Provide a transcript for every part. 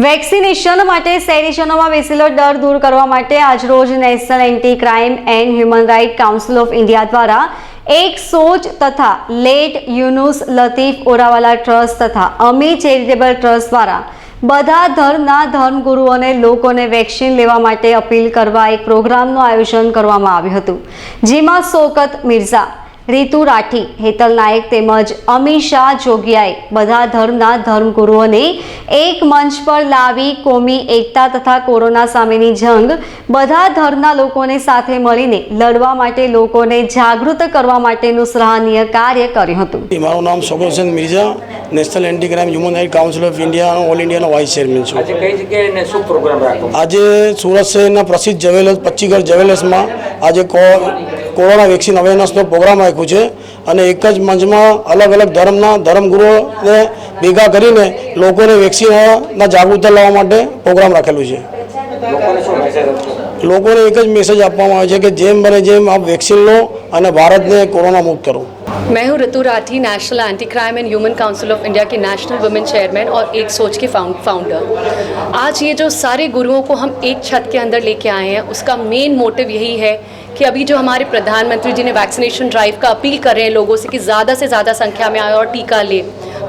Vaccination માટે શહેરીજનોમાં બેસેલો ડર દૂર કરવા માટે આજરોજ national anti crime and human right council of India દ્વારા એક સોચ તથા લેટ યુનુસ લતીફ ઓરાવાલા ટ્રસ્ટ તથા અમી ચેરિટેબલ ટ્રસ્ટ દ્વારા બધા ધર્મના ધર્મગુરુઓને લોકોને વેક્સિન લેવા માટે અપીલ કરવા એક પ્રોગ્રામનું આયોજન કરવામાં આવ્યું હતું, જેમાં શૌકત મિર્ઝા, રીતુ રાઠી, હેતલ નાયક તેમજ અમીષા જોગિયાએ બધા ધર્મના ધર્મગુરુઓને એક મંચ પર લાવી કોમી એકતા તથા કોરોના સામેની જંગ બધા ધર્મના લોકોને સાથે મળીને લડવા માટે લોકોને જાગૃત કરવા માટેનું સરાહનીય કાર્ય કર્યું હતું। મારું નામ Shaukat Mirza, national anti crime human right council of India all ઇન્ડિયાનો વાઇસ ચેરમેન છું। આજે કઈ જગ્યાએ શું પ્રોગ્રામ રાખો? આજે સુરત શહેરના પ્રસિદ્ધ જ્વેલર્સ પચ્ચીગર જ્વેલર્સમાં આજે કોરોના વેક્સિન અવેરનેસનો પ્રોગ્રામ રાખ્યો છે અને એક જ મંચમાં અલગ અલગ ધર્મના ધર્મગુરુઓને ભેગા કરીને લોકોને વેક્સિનના જાગૃતતા લાવવા માટે પ્રોગ્રામ રાખેલું છે। લોકોને એક જ મેસેજ આપવામાં આવે છે કે જેમ બને જેમ આપ વેક્સિન લો અને ભારતને કોરોना મુक्त करो। मैं हूँ Ritu Rathi, national anti crime and human council of India की नेशनल वुमेन चेयरमैन और एक सोच के फाउंडर। आज ये जो सारे गुरुओं को हम एक छत के अंदर लेके आए हैं, उसका मेन मोटिव यही है कि अभी जो हमारे प्रधानमंत्री जी ने वैक्सीनेशन ड्राइव का अपील कर रहे हैं लोगों से कि ज़्यादा से ज़्यादा संख्या में आए और टीका ले,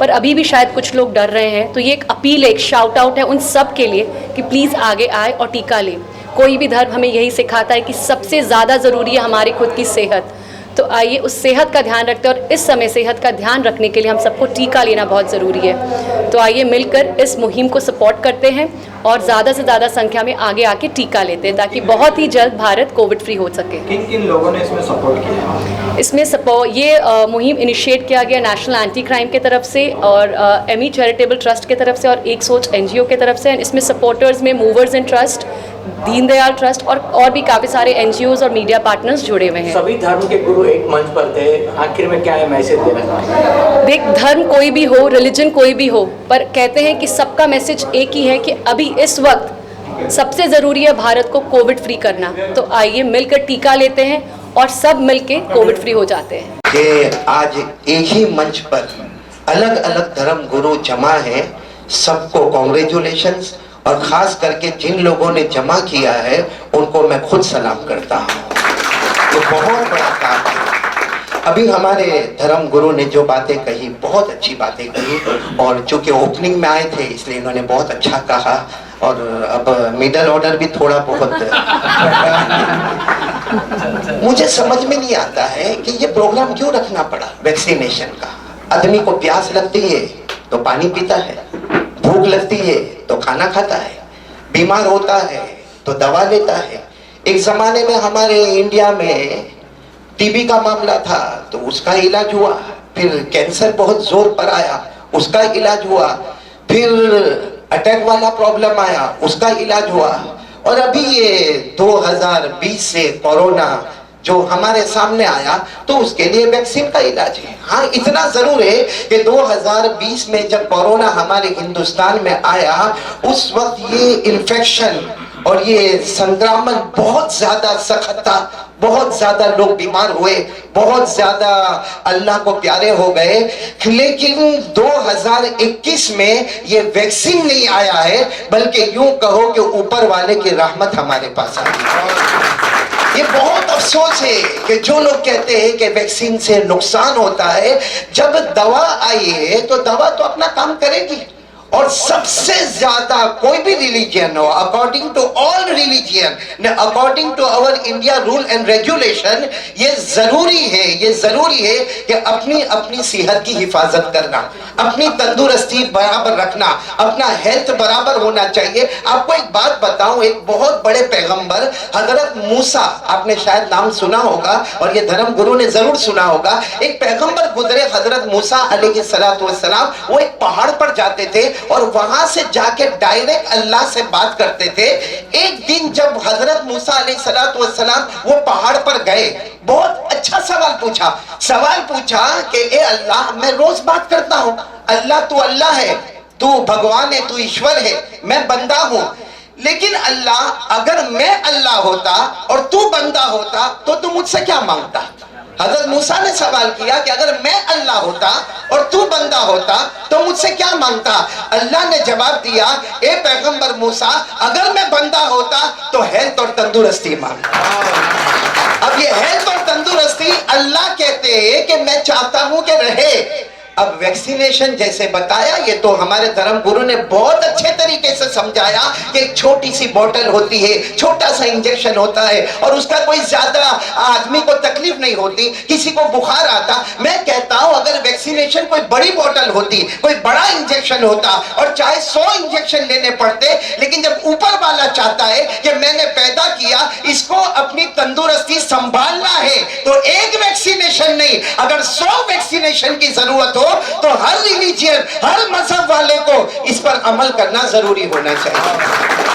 पर अभी भी शायद कुछ लोग डर रहे हैं, तो ये एक अपील है, एक शाउट आउट है उन सब के लिए कि प्लीज़ आगे आए और टीका ले। कोई भी धर्म हमें यही सिखाता है कि सबसे ज़्यादा ज़रूरी है हमारी खुद की सेहत, तो आइए उस सेहत का ध्यान रखते हैं और इस समय सेहत का ध्यान रखने के लिए हम सबको टीका लेना बहुत ज़रूरी है। तो आइए मिलकर इस मुहिम को सपोर्ट करते हैं और ज़्यादा से ज़्यादा संख्या में आगे आके टीका लेते हैं ताकि बहुत ही जल्द भारत कोविड फ्री हो सके। किन किन लोगों ने इसमें सपोर्ट किया? इसमें ये मुहिम इनिशिएट किया गया नेशनल एंटी क्राइम की तरफ से और एमी चैरिटेबल ट्रस्ट की तरफ से और एक सोच NGO की तरफ से। इसमें सपोर्टर्स में movers in trust, Deendayal trust और भी काफ़ी सारे NGOs और मीडिया पार्टनर्स जुड़े हुए हैं। सभी धर्म के गुरु एक मंच पर थे, आखिर में क्या है मैसेज देना चाहते? देख, धर्म कोई भी हो, रिलीजन कोई भी हो, पर कहते हैं कि सबका मैसेज एक ही है कि अभी इस वक्त सबसे ज़रूरी है भारत को कोविड फ्री करना। तो आइए मिलकर टीका लेते हैं और सब मिलके कोविड फ्री हो जाते हैं। कि आज एक ही मंच पर अलग अलग धर्म गुरु जमा हैं, सबको कॉन्ग्रेचुलेशंस, और खास करके जिन लोगों ने जमा किया है उनको मैं खुद सलाम करता हूँ। ये बहुत बड़ा काम है। अभी हमारे धर्म गुरु ने जो बातें कही, बहुत अच्छी बातें कही, और चूंकि ओपनिंग में आए थे इसलिए इन्होंने बहुत अच्छा कहा, और अब मिडल ऑर्डर भी थोड़ा बहुत मुझे समझ में नहीं आता है कि ये प्रोग्राम क्यों रखना पड़ा वैक्सीनेशन का। आदमी को प्यास लगती है तो पानी पीता है, भूख लगती है तो खाना खाता है, बीमार होता है तो दवा लेता है। एक जमाने में हमारे इंडिया में टीबी का मामला था तो उसका इलाज हुआ, फिर कैंसर बहुत जोर पर आया, उसका इलाज हुआ, फिर अटैक वाला प्रॉब्लम आया, उसका इलाज हुआ, और अभी ये 2020 से कोरोना जो हमारे सामने आया तो उसके लिए वैक्सीन का इलाज है। हाँ, इतना जरूर है कि 2020 में जब कोरोना हमारे हिंदुस्तान में आया उस वक्त ये इन्फेक्शन और ये संक्रमण बहुत ज्यादा सख्त था, बहुत ज्यादा लोग बीमार हुए, बहुत ज्यादा अल्लाह को प्यारे हो गए। लेकिन 2021 में ये वैक्सीन नहीं आया है, बल्कि यूं कहो कि ऊपर वाले की रहमत हमारे पास आई। ये बहुत अफसोस है कि जो लोग कहते हैं कि वैक्सीन से नुकसान होता है, जब दवा आई है तो दवा तो अपना काम करेगी, और सबसे ज्यादा कोई भी रिलीजियन हो, according to all religion, according to our India rule and regulation, ये जरूरी है कि अपनी अपनी सेहत की हिफाजत करना, अपनी तंदुरुस्ती बराबर रखना, अपना हेल्थ बराबर होना चाहिए। आपको एक बात बताऊं, एक बहुत बड़े पैगंबर हजरत मूसा, आपने शायद नाम सुना होगा और ये धर्म गुरु ने जरूर सुना होगा, एक पैगंबर गुजरे हजरत मूसा अलैहिस्सलातु वस्सलाम, वो एक पहाड़ पर जाते थे और वहां से जाके डायरेक्ट अल्लाह से बात करते थे। एक दिन जब हजरत मूसा अलैहिस्सलातु वस्सलाम वो पहाड़ पर गए, बहुत अच्छा सवाल पूछा कि ए अल्लाह, मैं रोज बात करता हूँ, अल्लाह तू अल्लाह है, तू भगवान है, तू ईश्वर है, मैं बंदा हूँ, लेकिन अल्लाह, अगर मैं अल्लाह होता और तू बंदा होता तो तू मुझसे क्या मांगता? हजरत मूसा ने सवाल किया कि अगर मैं अल्लाह होता और तू बंदा होता तो मुझसे क्या मांगता? अल्लाह ने जवाब दिया, ए पैगंबर मूसा, अगर मैं बंदा होता तो हेल्थ और तंदुरुस्ती मांगता। अब ये हेल्थ और तंदुरुस्ती अल्लाह कहते हैं कि मैं चाहता हूं कि रहे। अब वैक्सीनेशन जैसे बताया, ये तो हमारे धर्म गुरु ने बहुत अच्छे तरीके से समझाया कि एक छोटी सी बोतल होती है, छोटा सा इंजेक्शन होता है और उसका कोई ज्यादा आदमी को तकलीफ नहीं होती, किसी को बुखार आता। मैं कहता हूं अगर वैक्सीनेशन कोई बड़ी बोतल होती, कोई बड़ा इंजेक्शन होता और चाहे 100 इंजेक्शन लेने पड़ते, लेकिन जब ऊपर वाला चाहता है कि मैंने पैदा किया, इसको अपनी तंदुरुस्ती संभालना है, तो एक वैक्सीनेशन नहीं, अगर 100 वैक्सीनेशन की जरूरत तो हर रिलीजियन, हर मजहब वाले को इस पर अमल करना जरूरी होना चाहिए।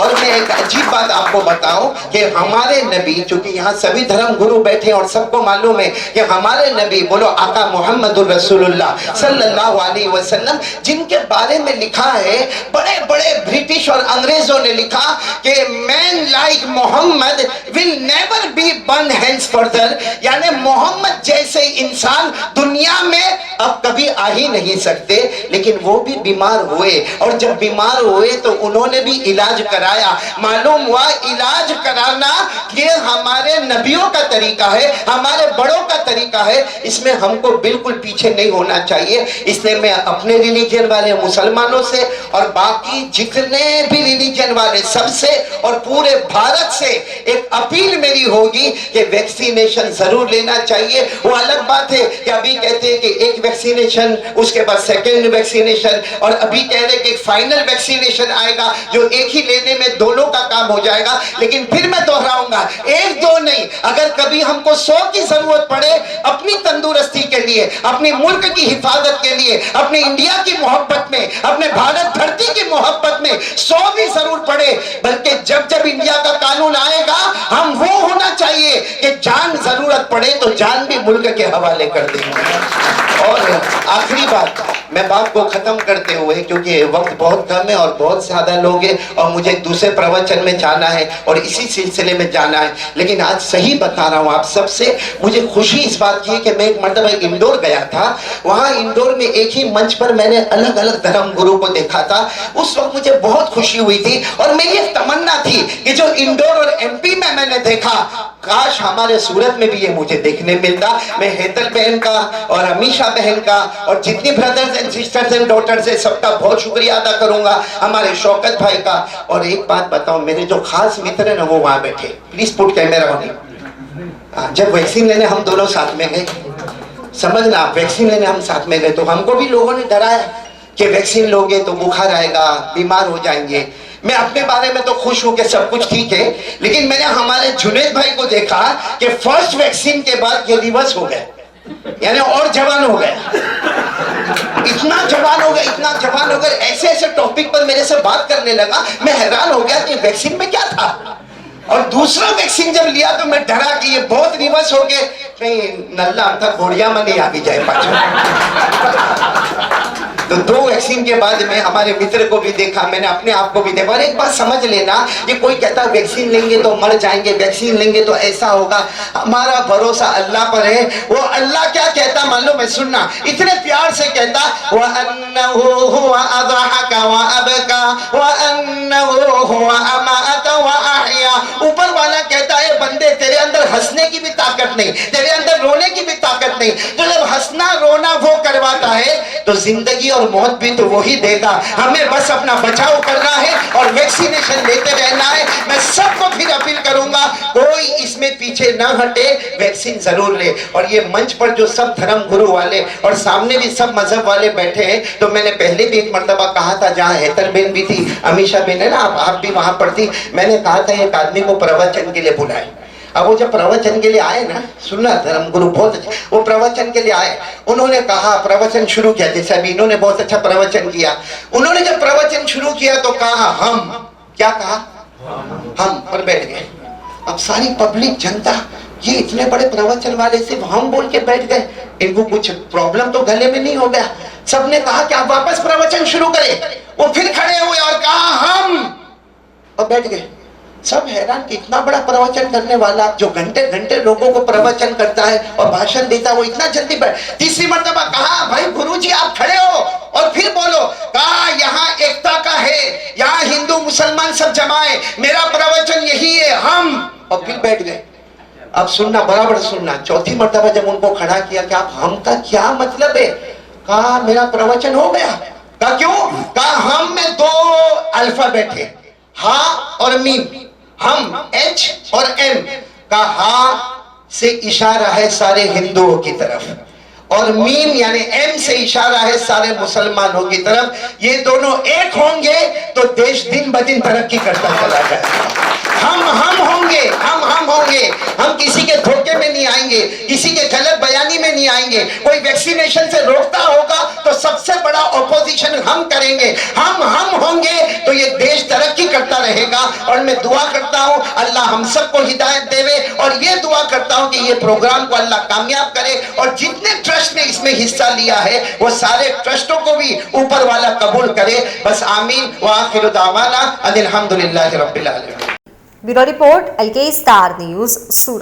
और मैं एक अजीब बात आपको बताऊं कि हमारे नबी, चूंकि यहाँ सभी धर्म गुरु बैठे और सबको मालूम है कि हमारे नबी, बोलो आका मोहम्मदुर रसूलुल्लाह सल्लल्लाहु अलैहि वसल्लम, जिनके बारे में लिखा है, बड़े बड़े ब्रिटिश और अंग्रेजों ने लिखा कि man like Muhammad will never be born hence further, यानी मोहम्मद जैसे इंसान दुनिया में अब कभी आ ही नहीं सकते। लेकिन वो भी बीमार हुए और जब बीमार हुए तो उन्होंने भी इलाज कराया। मालूम हुआ इलाज कराना ये हमारे नबियों का तरीका है, हमारे बड़ों का तरीका है, इसमें हमको बिल्कुल पीछे नहीं होना चाहिए। इसलिए मैं अपने रिलीजन वाले मुसलमानों से और बाकी जितने भी रिलीजन वाले सबसे और पूरे भारत से एक अपील मेरी होगी कि वैक्सीनेशन जरूर लेना चाहिए। वो अलग बात है कि अभी कहते हैं कि एक वैक्सीनेशन, उसके बाद सेकेंड वैक्सीनेशन, और अभी कह रहे कि फाइनल वैक्सीनेशन आएगा जो एक ही लेने में दोनों का काम हो जाएगा। लेकिन फिर मैं दोहराऊंगा, एक दो नहीं, अगर कभी हमको 100 की जरूरत पड़े अपनी तंदुरुस्ती के लिए, अपने मुल्क की हिफाजत के लिए, अपने इंडिया की मोहब्बत में, अपने भारत धरती की मोहब्बत में 100 भी जरूर पड़े, बल्कि जब जब इंडिया का कानून आएगा हम वो होना चाहिए कि जान जरूरत पड़े तो जान भी मुल्क के हवाले कर देंगे। और आखिरी बात, मैं बात को खत्म करते हुए, क्योंकि वक्त बहुत कम है और बहुत ज्यादा लोग हैं और मुझे दूसरे प्रवचन में जाना है और इसी सिलसिले में जाना है, लेकिन आज सही बता रहा हूँ आप सबसे, मुझे खुशी इस बात की है कि मैं एक मर्तबा इंदौर गया था। वहाँ इंदौर में एक ही मंच पर मैंने अलग अलग धर्म गुरु को देखा था। उस वक्त मुझे बहुत खुशी हुई थी और मेरी एक तमन्ना थी कि जो इंदौर और MP में मैंने देखा, काश हमारे सूरत में भी ये मुझे देखने मिलता। मैं हेतल बहन का और अमीशा बहन का और जितनी brothers and sisters and daughters है सबका बहुत शुक्रिया अदा करूंगा, हमारे शौकत भाई का। और एक बात बताओ, मेरे जो खास मित्र है ना वो वहां बैठे, प्लीज पुट कैमरा ऑन। जब वैक्सीन लेने हम दोनों साथ में गए, समझना आप, वैक्सीन लेने हम साथ में गए तो हमको भी लोगों ने डराया कि वैक्सीन लोगे तो बुखार आएगा, बीमार हो जाएंगे। मैं अपने बारे में तो खुश हूं कि सब कुछ ठीक है, लेकिन मैंने हमारे जुनैद भाई को देखा कि फर्स्ट वैक्सीन के बाद ये रिवर्स हो गए, यानी और जवान हो गया, इतना जवान हो गया, इतना जवान हो गया, ऐसे ऐसे टॉपिक पर मेरे से बात करने लगा। मैं हैरान हो गया कि वैक्सीन में क्या था। और दूसरा वैक्सीन जब लिया तो मैं डरा कि ये बहुत रिवर्स हो गए, कहीं नल्ला था घोड़िया में नहीं आ भी जाए पाछा। तो 2 वैक्सीन के बाद में हमारे मित्र को भी देखा, मैंने अपने आप को भी देखा। और एक बात समझ लेना, ये कोई कहता वैक्सीन लेंगे तो मर जाएंगे, वैक्सीन लेंगे तो ऐसा होगा, हमारा भरोसा अल्लाह पर है। वो अल्लाह क्या कहता मालूम है, सुनना, इतने प्यार से कहता, व अन्नहु हुवा अज़हका व अबका व अन्नहु हुवा अमाता व अहया। ऊपर वाला कहता है बंदे तेरे अंदर हंसने की भी ताकत नहीं, तेरे अंदर रोने की भी ताकत नहीं, तो जब हंसना रोना वो करवाता है तो जिंदगी और मौत भी तो वही देगा। हमें बस अपना बचाव करना है और वैक्सीनेशन लेते रहना है। मैं सबको फिर अपील करूंगा, कोई इसमें पीछे ना हटे, वैक्सीन जरूर ले। और ये मंच पर जो सब धर्म गुरु वाले और सामने भी सब मजहब वाले बैठे हैं, तो मैंने पहले भी एक मर्तबा कहा था, जहाँ हेतल बहन भी थी, अमीशा बहन है ना, आप भी वहां पर थी, मैंने कहा था एक आदमी को प्रवचन के लिए बुलाए। अब वो जब प्रवचन के लिए आए ना, सुनना धर्म गुरु बहुत अच्छे, वो प्रवचन के लिए आए, उन्होंने कहा, प्रवचन शुरू किया, जैसे अभी इन्होंने बहुत अच्छा प्रवचन किया। उन्होंने जब प्रवचन शुरू किया तो कहा हम, क्या कहा, हम पर बैठ गए। अब सारी पब्लिक जनता, ये इतने बड़े प्रवचन वाले सिर्फ हम बोल के बैठ गए, इनको कुछ प्रॉब्लम तो गले में नहीं हो गया। सबने कहा कि आप वापस प्रवचन शुरू करें। वो फिर खड़े हुए और कहा हम, और बैठ गए। सब हैरान कि इतना बड़ा प्रवचन करने वाला जो घंटे घंटे लोगों को प्रवचन करता है और भाषण देता है, वो इतना जल्दी तीसरी मर्तबा कहा, भाई गुरुजी आप खड़े हो और फिर बोलो। कहा यहाँ एकता का है, यहाँ हिंदू मुसलमान सब जमाए, मेरा प्रवचन यही है, हम। और फिर बैठ गए। अब सुनना, बराबर सुनना। चौथी मर्तबा जब उनको खड़ा किया कि आप हम का क्या मतलब है, कहा मेरा प्रवचन हो गया। कहा क्यों? कहा हम में दो अल्फाबेट है, हा और मीम। हम H और M का हा से इशारा है सारे हिंदुओं की तरफ, और मीम यानी M से इशारा है सारे मुसलमानों की तरफ। ये दोनों एक होंगे तो देश दिन ब दिन तरक्की करता चला जाएगा। हम होंगे, हम होंगे। हम किसी के धोखे में नहीं आएंगे, किसी के गलत बयानी में नहीं आएंगे। कोई वैक्सीनेशन से रोकता होगा तो सबसे बड़ा ऑपोजिशन हम करेंगे। हम होंगे तो ये देश तरक्की करता रहेगा। और मैं दुआ करता हूँ अल्लाह हम सबको हिदायत देवे, और ये दुआ करता हूँ कि ये प्रोग्राम को अल्लाह कामयाब करे, और जितने ट्रस्ट ने इसमें हिस्सा लिया है वो सारे ट्रस्टों को भी ऊपर वाला कबूल करे। बस आमीन व आखिरु दावाना अनिल हम्दुलिल्लाहि रब्बिल आलमीन। Bureau report LK star news सूरत।